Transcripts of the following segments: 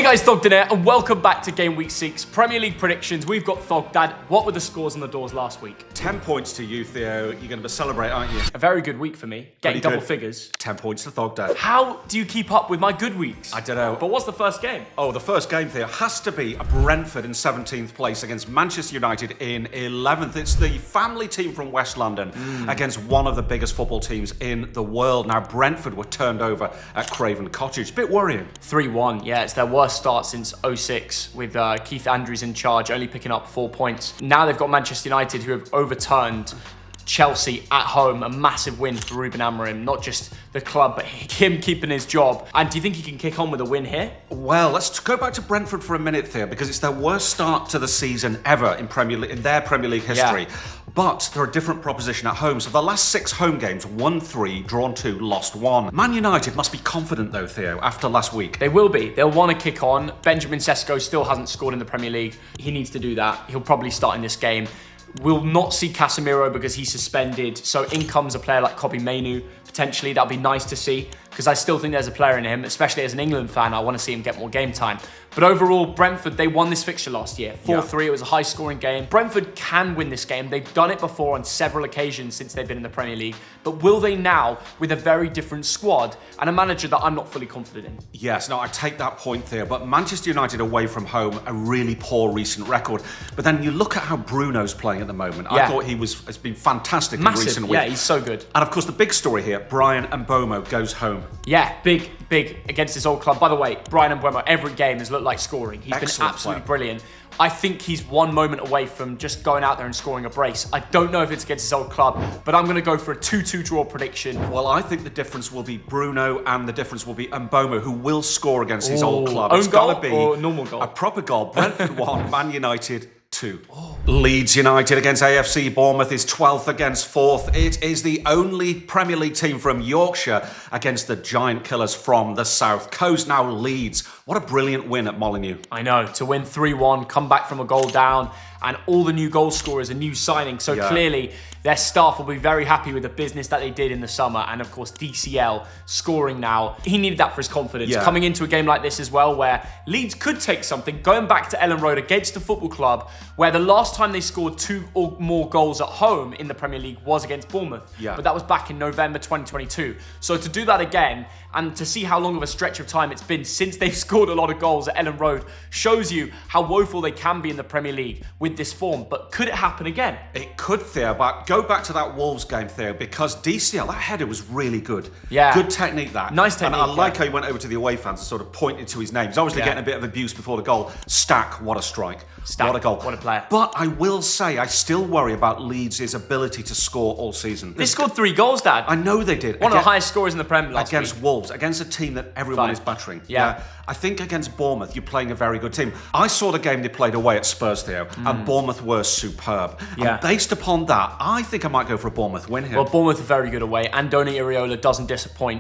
guys, Thogden here, and welcome back to Game Week 6 Premier League predictions. We've got Thog. Dad, what were the scores on the doors last week? 10 points to you, Theo. You're going to celebrate, aren't you? A very good week for me, getting double figures. 10 points to Thog, Dad. How do you keep up with my good weeks? I don't know. But what's the first game? Oh, the first game, Theo, has to be Brentford in 17th place against Manchester United in 11th. It's the family team from West London against one of the biggest football teams in the world. Now, Brentford were turned over at Craven Cottage. Bit worrying. 3-1, yeah, it's their worst start since 06 with Keith Andrews in charge, only picking up 4 points. Now they've got Manchester United who have overturned Chelsea at home, a massive win for Ruben Amorim, not just the club, but him keeping his job. And do you think he can kick on with a win here? Well, let's go back to Brentford for a minute, Theo, because it's their worst start to the season ever in their Premier League history. Yeah. But they're a different proposition at home. So the last 6 home games, won 3, drawn 2, lost 1. Man United must be confident though, Theo, after last week. They will be. They'll want to kick on. Benjamin Sesko still hasn't scored in the Premier League. He needs to do that. He'll probably start in this game. We'll not see Casemiro because he's suspended. So in comes a player like Kobbie Mainoo, potentially. That'll be nice to see because I still think there's a player in him, especially as an England fan. I want to see him get more game time. But overall, Brentford, they won this fixture last year. 4-3, It was a high-scoring game. Brentford can win this game. They've done it before on several occasions since they've been in the Premier League. But will they now with a very different squad and a manager that I'm not fully confident in? Yes, no, I take that point there. But Manchester United away from home, a really poor recent record. But then you look at how Bruno's playing at the moment. I thought has been fantastic in recent weeks. Yeah, he's so good. And of course, the big story here, Brian Mbeumo goes home. Yeah, big against his old club. By the way, Brian Mbeumo, every game has looked like scoring. He's been absolutely brilliant. I think he's one moment away from just going out there and scoring a brace. I don't know if it's against his old club, but I'm going to go for a 2-2 draw prediction. Well, I think the difference will be Bruno and the difference will be Mbeumo, who will score against his old club. Own goal or normal goal? A proper goal. Brentford 1, Man United 2. Leeds United against AFC Bournemouth is 12th against 4th. It is the only Premier League team from Yorkshire against the giant killers from the South Coast. Now Leeds, what a brilliant win at Molineux. I know, to win 3-1, come back from a goal down, and all the new goal scorers are new signings. So clearly their staff will be very happy with the business that they did in the summer. And of course, DCL scoring now. He needed that for his confidence. Coming into a game like this as well, where Leeds could take something, going back to Elland Road against a football club, where the last time they scored 2 or more goals at home in the Premier League was against Bournemouth. But that was back in November 2022. So to do that again, and to see how long of a stretch of time it's been since they've scored a lot of goals at Elland Road, shows you how woeful they can be in the Premier League with this form. But could it happen again? It could, Theo, but go back to that Wolves game, Theo, because DCL, that header was really good. Yeah. Good technique, that. Nice technique. And I like how he went over to the away fans and sort of pointed to his name. He's obviously getting a bit of abuse before the goal. Stack, what a strike. Stack, what a goal. What a player. But I will say, I still worry about Leeds' ability to score all season. They scored 3 goals, Dad. I know they did. One of the highest scorers in the Premier last against week. Wolves, against a team that everyone is battering. Yeah. I think against Bournemouth, you're playing a very good team. I saw the game they played away at Spurs, Theo, and Bournemouth were superb. And based upon that, I think I might go for a Bournemouth win here. Well, Bournemouth are very good away. Andoni Iraola doesn't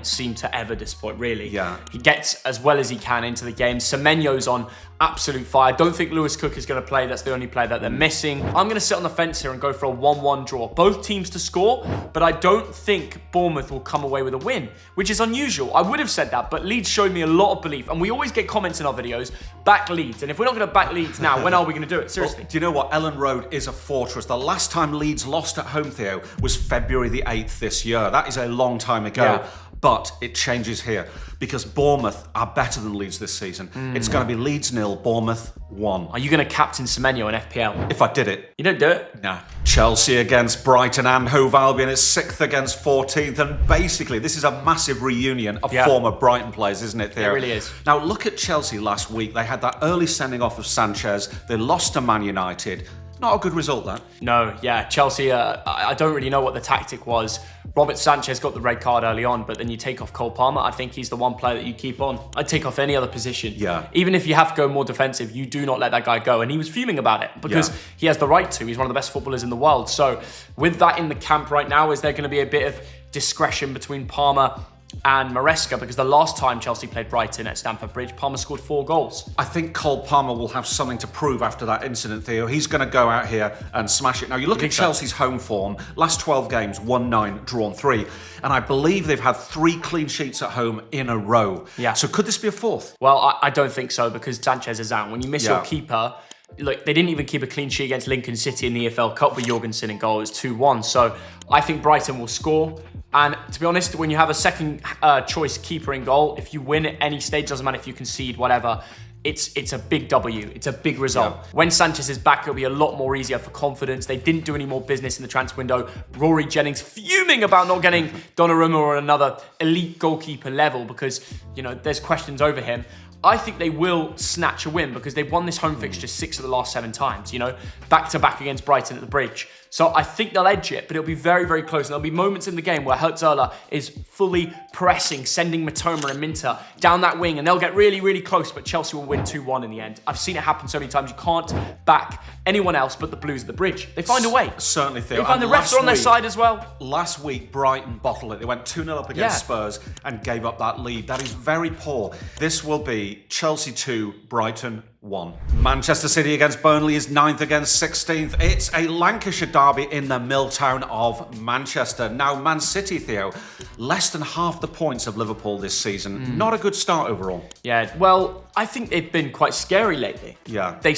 seem to ever disappoint, really. Yeah. He gets as well as he can into the game. Semenyo's on absolute fire. Don't think Lewis Cook is going to play. That's the only player that they're missing. I'm going to sit on the fence here and go for a 1-1 draw. Both teams to score, but I don't think Bournemouth will come away with a win, which is unusual. I would have said that, but Leeds showed me a lot of belief. And we always get comments in our videos, back Leeds. And if we're not going to back Leeds now, when are we going to do it? Seriously. Well, do you know what? Elland Road is a fortress. The last time Leeds lost at home, Theo, was February the 8th this year. That is a long time ago. Yeah. But it changes here because Bournemouth are better than Leeds this season. It's going to be Leeds 0, Bournemouth 1. Are you going to captain Semenyo in FPL? If I did it. You don't do it? No. Chelsea against Brighton and Hove Albion is 6th against 14th. And basically, this is a massive reunion of former Brighton players, isn't it, Theo? It really is. Now, look at Chelsea last week. They had that early sending off of Sanchez. They lost to Man United. Not a good result, that. No, Chelsea, I don't really know what the tactic was. Robert Sanchez got the red card early on, but then you take off Cole Palmer. I think he's the one player that you keep on. I'd take off any other position. Yeah. Even if you have to go more defensive, you do not let that guy go. And he was fuming about it because he has the right to. He's one of the best footballers in the world. So with that in the camp right now, is there going to be a bit of discretion between Palmer and Maresca, because the last time Chelsea played Brighton at Stamford Bridge, Palmer scored 4 goals. I think Cole Palmer will have something to prove after that incident, Theo. He's going to go out here and smash it. Now, you look at Chelsea's home form, last 12 games, won 9, drawn 3. And I believe they've had 3 clean sheets at home in a row. Yeah. So could this be a 4th? Well, I don't think so, because Sanchez is out. When you miss your keeper, look, they didn't even keep a clean sheet against Lincoln City in the EFL Cup with Jorgensen in goal. It was 2-1. So I think Brighton will score. And to be honest, when you have a second choice keeper in goal, if you win at any stage, doesn't matter if you concede, whatever, it's a big W. It's a big result. Yeah. When Sanchez is back, it'll be a lot more easier for confidence. They didn't do any more business in the transfer window. Rory Jennings fuming about not getting Donnarumma or another elite goalkeeper level because, you know, there's questions over him. I think they will snatch a win because they've won this home fixture 6 of the last 7 times, you know, back to back against Brighton at the Bridge. So I think they'll edge it, but it'll be very, very close. And there'll be moments in the game where Hertzler is fully pressing, sending Matoma and Minter down that wing, and they'll get really, really close, but Chelsea will win 2-1 in the end. I've seen it happen so many times. You can't back anyone else but the Blues at the Bridge. They find a way. Certainly, Theo. They find the refs are on their side as well. Last week, Brighton bottled it. They went 2-0 up against Spurs and gave up that lead. That is very poor. This will be Chelsea 2, Brighton 1. Manchester City against Burnley is 9th against 16th. It's a Lancashire derby in the mill town of Manchester. Now, Man City, Theo, less than half the points of Liverpool this season. Not a good start overall. Yeah, well, I think they've been quite scary lately. Yeah. They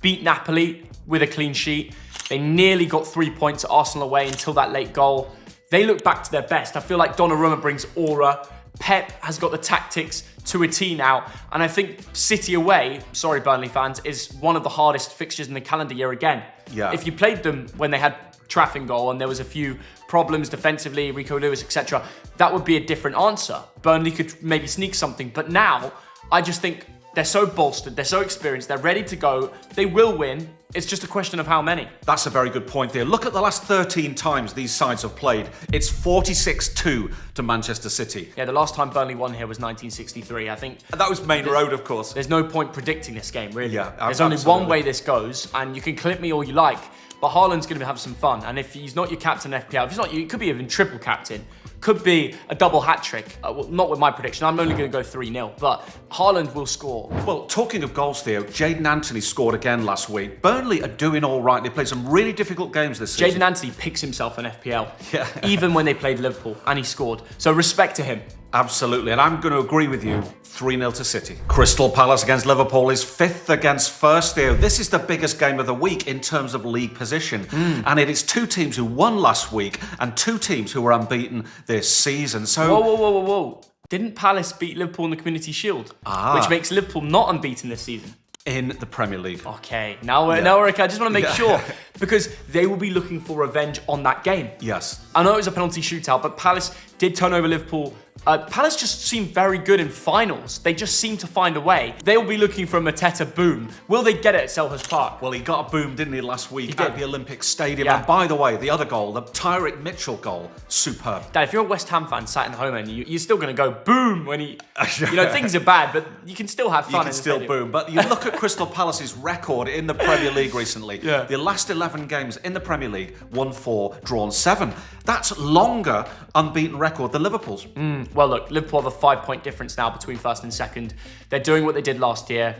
beat Napoli with a clean sheet. They nearly got 3 points at Arsenal away until that late goal. They look back to their best. I feel like Donnarumma brings aura. Pep has got the tactics to a T now. And I think City away, sorry Burnley fans, is one of the hardest fixtures in the calendar year again. Yeah. If you played them when they had Traff in goal and there was a few problems defensively, Rico Lewis, etc., that would be a different answer. Burnley could maybe sneak something. But now, I just think they're so bolstered, they're so experienced, they're ready to go. They will win. It's just a question of how many. That's a very good point there. Look at the last 13 times these sides have played. It's 46-2 to Manchester City. Yeah, the last time Burnley won here was 1963, I think. And that was Main Road, of course. There's no point predicting this game, really. Yeah, there's only one way this goes, and you can clip me all you like, but Haaland's going to have some fun. And if he's not your captain in FPL, if he's not you, it could be even triple captain. Could be a double hat-trick. Well, not with my prediction. I'm only going to go 3-0, but Haaland will score. Well, talking of goals, Theo, Jadon Anthony scored again last week. Burnley are doing all right. They played some really difficult games this season. Jadon Anthony picks himself in FPL, yeah. Even when they played Liverpool, and he scored. So respect to him. Absolutely, and I'm going to agree with you. 3-0 to City. Crystal Palace against Liverpool is 5th against 1st, Theo. This is the biggest game of the week in terms of league position. And it is 2 teams who won last week and 2 teams who were unbeaten this season. So, Whoa. Didn't Palace beat Liverpool in the Community Shield? Which makes Liverpool not unbeaten this season. In the Premier League. Okay, now we're okay. I just want to make sure, because they will be looking for revenge on that game. Yes. I know it was a penalty shootout, but Palace did turn over Liverpool. Palace just seem very good in finals. They just seem to find a way. They'll be looking for a Mateta boom. Will they get it at Selhurst Park? Well, he got a boom, didn't he, last week at the Olympic Stadium? Yeah. And by the way, the other goal, the Tyreek Mitchell goal, superb. Dad, if you're a West Ham fan sat in home and you're still going to go boom when he... You know, things are bad, but you can still have fun. You can still boom. But you look at Crystal Palace's record in the Premier League recently. Yeah. The last 11 games in the Premier League, won 4, drawn 7. That's longer unbeaten record than Liverpool's. Well, look, Liverpool have a 5-point difference now between 1st and 2nd. They're doing what they did last year.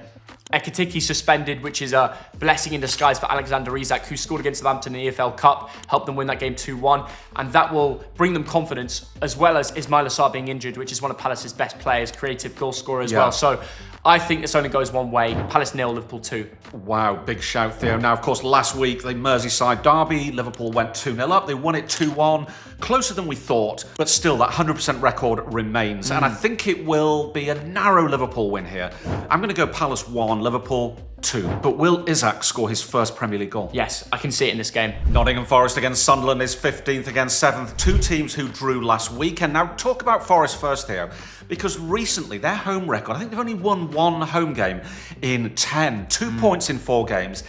Ekitike suspended, which is a blessing in disguise for Alexander Isak, who scored against Southampton in the EFL Cup, helped them win that game 2-1, and that will bring them confidence, as well as Ismail Assar being injured, which is one of Palace's best players, creative goal scorer as well. So I think this only goes one way. Palace 0, Liverpool 2. Wow, big shout, Theo. Now, of course, last week, the Merseyside derby, Liverpool went 2-0 up. They won it 2-1. Closer than we thought, but still, that 100% record remains. And I think it will be a narrow Liverpool win here. I'm going to go Palace 1, Liverpool 2. But will Isak score his first Premier League goal? Yes, I can see it in this game. Nottingham Forest against Sunderland is 15th against 7th. 2 teams who drew last weekend. Now, talk about Forest first, Theo, because recently their home record, I think they've only won 1 home game in 10. 2 points in 4 games.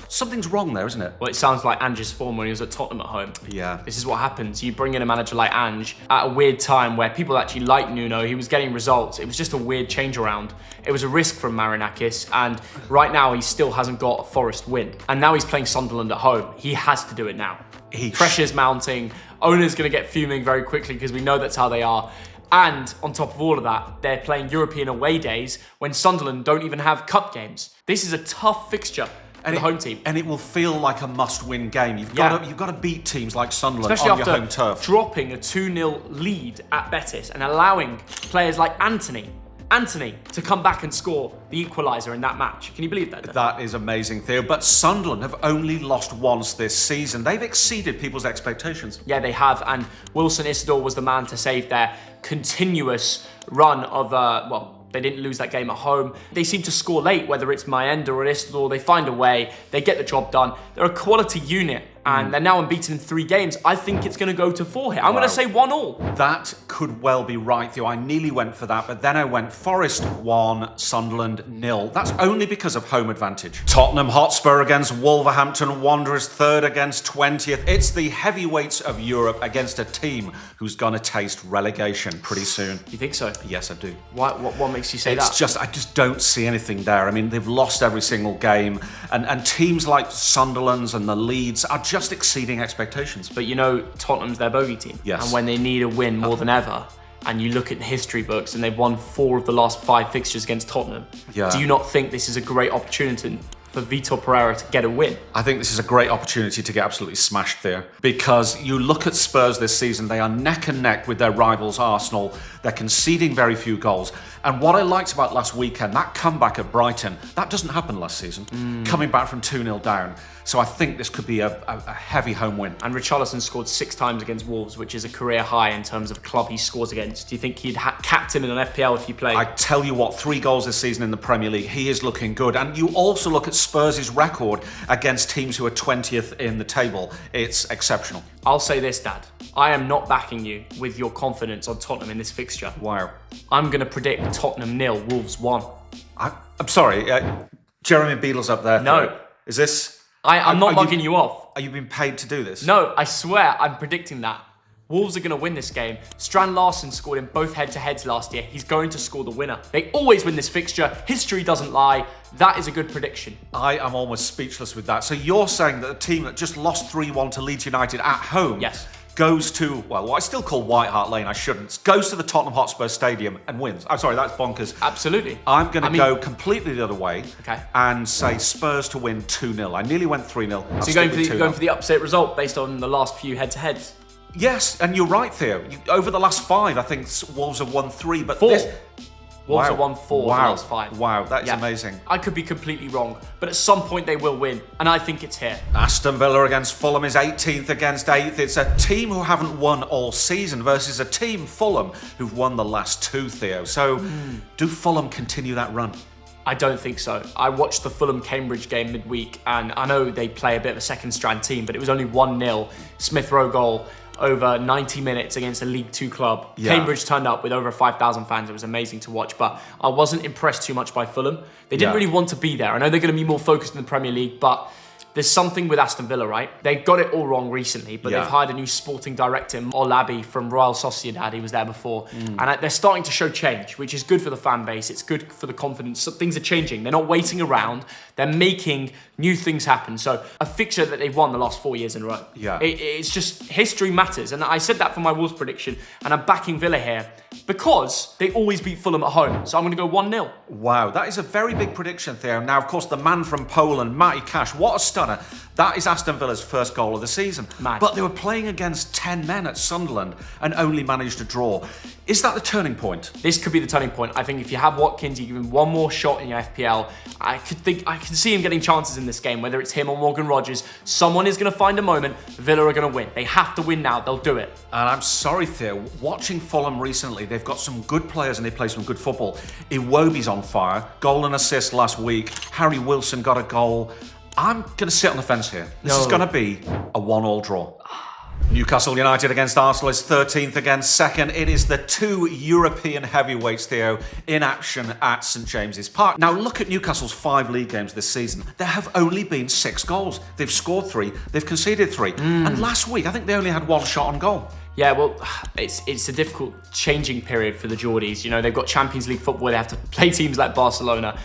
Something's wrong there, isn't it? Well, it sounds like Ange's form when he was at Tottenham at home. Yeah. This is what happens. You bring in a manager like Ange at a weird time where people actually like Nuno. He was getting results. It was just a weird change around. It was a risk from Marinakis, and right now he still hasn't got a Forest win. And now he's playing Sunderland at home. He has to do it now. Pressure's mounting. Owner's going to get fuming very quickly because we know that's how they are. And on top of all of that, they're playing European away days when Sunderland don't even have cup games. This is a tough fixture for the home team. And it will feel like a must-win game. You've got to beat teams like Sunderland especially on after your home turf. Dropping a 2-0 lead at Betis and allowing players like Anthony to come back and score the equaliser in that match. Can you believe that? That is amazing, Theo. But Sunderland have only lost once this season. They've exceeded people's expectations. Yeah, they have. And Wilson Isidore was the man to save their continuous run of, they didn't lose that game at home. They seem to score late, whether it's Maenda or Isidore. They find a way. They get the job done. They're a quality unit. And they're now unbeaten in 3 games. I think it's going to go to 4 here. I'm going to say 1-1. That could well be right, Theo. I nearly went for that, but then I went Forest 1, Sunderland 0. That's only because of home advantage. Tottenham Hotspur against Wolverhampton Wanderers, 3rd against 20th. It's the heavyweights of Europe against a team who's going to taste relegation pretty soon. You think so? Yes, I do. What makes you say that? I just don't see anything there. I mean, they've lost every single game, and teams like Sunderland's and the Leeds are just exceeding expectations. But you know, Tottenham's their bogey team. Yes. And when they need a win more than ever, and you look at the history books and they've won 4 of the last 5 fixtures against Tottenham, do you not think this is a great opportunity for Vitor Pereira to get a win? I think this is a great opportunity to get absolutely smashed there, because you look at Spurs this season, they are neck and neck with their rivals Arsenal. They're conceding very few goals. And what I liked about last weekend, that comeback at Brighton, that doesn't happen last season. Coming back from 2-0 down. So I think this could be a heavy home win. And Richarlison scored 6 times against Wolves, which is a career high in terms of club he scores against. Do you think he'd captain in an FPL if he played? I tell you what, 3 goals this season in the Premier League. He is looking good. And you also look at Spurs' record against teams who are 20th in the table. It's exceptional. I'll say this, Dad. I am not backing you with your confidence on Tottenham in this fixture. Wow. I'm going to predict Tottenham 0, Wolves 1. I'm sorry. Jeremy Beadle's up there. No. Is this... I'm not mugging you off. Are you being paid to do this? No, I swear I'm predicting that. Wolves are going to win this game. Strand Larsen scored in both head-to-heads last year. He's going to score the winner. They always win this fixture. History doesn't lie. That is a good prediction. I am almost speechless with that. So you're saying that a team that just lost 3-1 to Leeds United at home goes to, well, what I still call White Hart Lane, I shouldn't, goes to the Tottenham Hotspur Stadium and wins. I'm sorry, that's bonkers. Absolutely. I'm going to go completely the other way Okay. and say Spurs to win 2-0. I nearly went 3-0. So you're going for the upset result based on the last few head-to-heads? Yes, and you're right, Theo. Over the last 5, I think Wolves have won 3, but 4. Wolves have won 4 in the last 5. Wow, that is amazing. I could be completely wrong, but at some point they will win, and I think it's here. Aston Villa against Fulham is 18th against 8th. It's a team who haven't won all season versus a team, Fulham, who've won the last 2, Theo. So, do Fulham continue that run? I don't think so. I watched the Fulham-Cambridge game midweek, and I know they play a bit of a second-strand team, but it was only 1-0. Smith Rowe goal over 90 minutes against a League 2 club. Yeah. Cambridge turned up with over 5,000 fans. It was amazing to watch, but I wasn't impressed too much by Fulham. They didn't really want to be there. I know they're going to be more focused in the Premier League, but there's something with Aston Villa, right? They got it all wrong recently, but they've hired a new sporting director, Olabi from Royal Sociedad. He was there before. And they're starting to show change, which is good for the fan base. It's good for the confidence. So things are changing. They're not waiting around. They're making new things happen. So a fixture that they've won the last 4 years in a row. Yeah. It's just history matters. And I said that for my Wolves prediction. And I'm backing Villa here because they always beat Fulham at home. So I'm going to go 1-0. Wow, that is a very big prediction, Theo. Now, of course, the man from Poland, Matty Cash, what a stunner. That is Aston Villa's first goal of the season. Mad. But they were playing against 10 men at Sunderland and only managed to draw. Is that the turning point? This could be the turning point. I think if you have Watkins, you give him one more shot in your FPL. I can see him getting chances in this game, whether it's him or Morgan Rogers. Someone is going to find a moment. Villa are going to win. They have to win now. They'll do it. And I'm sorry, Theo, watching Fulham recently, they've got some good players and they play some good football. Iwobi's on fire. Goal and assist last week. Harry Wilson got a goal. I'm going to sit on the fence here. This is going to be a 1-1 draw. Newcastle United against Arsenal is 13th against 2nd. It is the 2 European heavyweights, Theo, in action at St James's Park. Now, look at Newcastle's 5 league games this season. There have only been 6 goals. They've scored 3, they've conceded 3. And last week, I think they only had 1 shot on goal. Yeah, well, it's a difficult changing period for the Geordies. You know, they've got Champions League football. They have to play teams like Barcelona.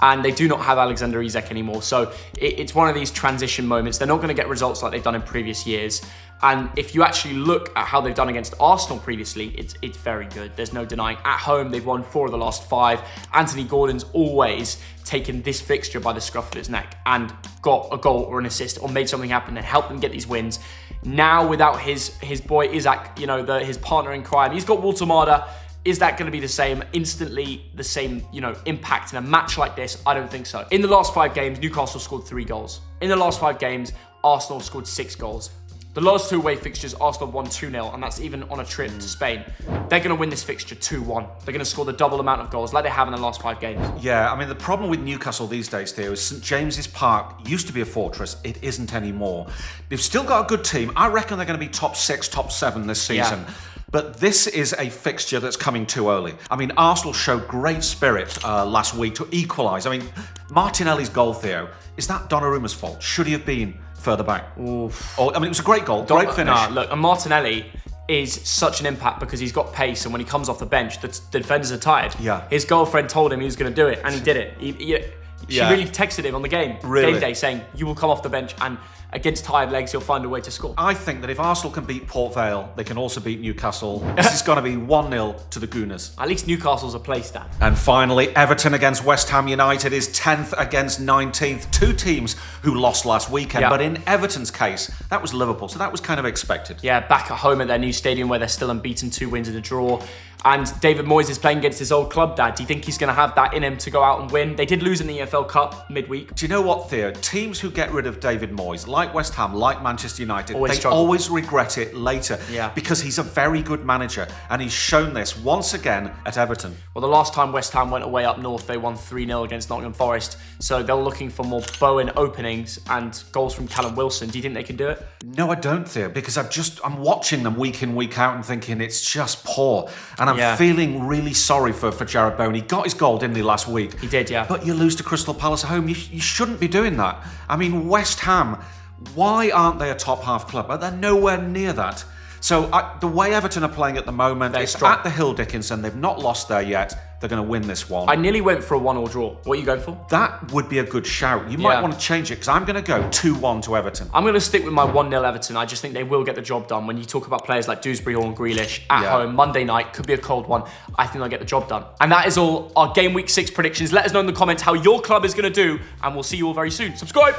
and they do not have Alexander Isak anymore. So it's one of these transition moments. They're not going to get results like they've done in previous years. And if you actually look at how they've done against Arsenal previously, it's very good. There's no denying. At home, they've won 4 of the last 5. Anthony Gordon's always taken this fixture by the scruff of his neck and got a goal or an assist or made something happen and helped them get these wins. Now, without his boy Isak, his partner in crime, he's got Walter Marda. Is that going to be the same, instantly the same, impact in a match like this? I don't think so. In the last 5 games, Newcastle scored 3 goals. In the last 5 games, Arsenal scored 6 goals. The last 2 away fixtures, Arsenal won 2-0, and that's even on a trip to Spain. They're going to win this fixture 2-1. They're going to score the double amount of goals like they have in the last 5 games. Yeah, I mean, the problem with Newcastle these days, Theo, is St James's Park used to be a fortress. It isn't anymore. They've still got a good team. I reckon they're going to be top 6, top 7 this season. Yeah. But this is a fixture that's coming too early. I mean, Arsenal showed great spirit last week to equalise. I mean, Martinelli's goal, Theo, is that Donnarumma's fault? Should he have been further back? Oof. Oh, I mean, it was a great goal, great finish. Look, and Martinelli is such an impact because he's got pace, and when he comes off the bench, the defenders are tired. Yeah. His girlfriend told him he was going to do it, and he did it. She really texted him on the game day saying, you will come off the bench and against tired legs, you'll find a way to score. I think that if Arsenal can beat Port Vale, they can also beat Newcastle. This is going to be 1-0 to the Gooners. At least Newcastle's a place, Dan. And finally, Everton against West Ham United is 10th against 19th. 2 teams who lost last weekend. But in Everton's case, that was Liverpool, so that was kind of expected. Yeah, back at home at their new stadium where they're still unbeaten, 2 wins and a draw. And David Moyes is playing against his old club, Dad. Do you think he's going to have that in him to go out and win? They did lose in the EFL Cup midweek. Do you know what, Theo? Teams who get rid of David Moyes, like West Ham, like Manchester United, they always regret it later. Yeah. Because he's a very good manager, and he's shown this once again at Everton. Well, the last time West Ham went away up north, they won 3-0 against Nottingham Forest. So they're looking for more Bowen openings and goals from Callum Wilson. Do you think they can do it? No, I don't, Theo, because I'm watching them week in, week out and thinking it's just poor. And I'm feeling really sorry for Jarrod Bowen. He got his goal, didn't he, last week? He did, yeah. But you lose to Crystal Palace at home. You shouldn't be doing that. I mean, West Ham, why aren't they a top half club? They're nowhere near that. So the way Everton are playing at the moment, it's at the Hill Dickinson. They've not lost there yet. They're going to win this one. I nearly went for a 1-1 draw. What are you going for? That would be a good shout. You might want to change it because I'm going to go 2-1 to Everton. I'm going to stick with my 1-0 Everton. I just think they will get the job done. When you talk about players like Dewsbury Hall and Grealish at home, Monday night, could be a cold one. I think they'll get the job done. And that is all our Game Week 6 predictions. Let us know in the comments how your club is going to do, and we'll see you all very soon. Subscribe!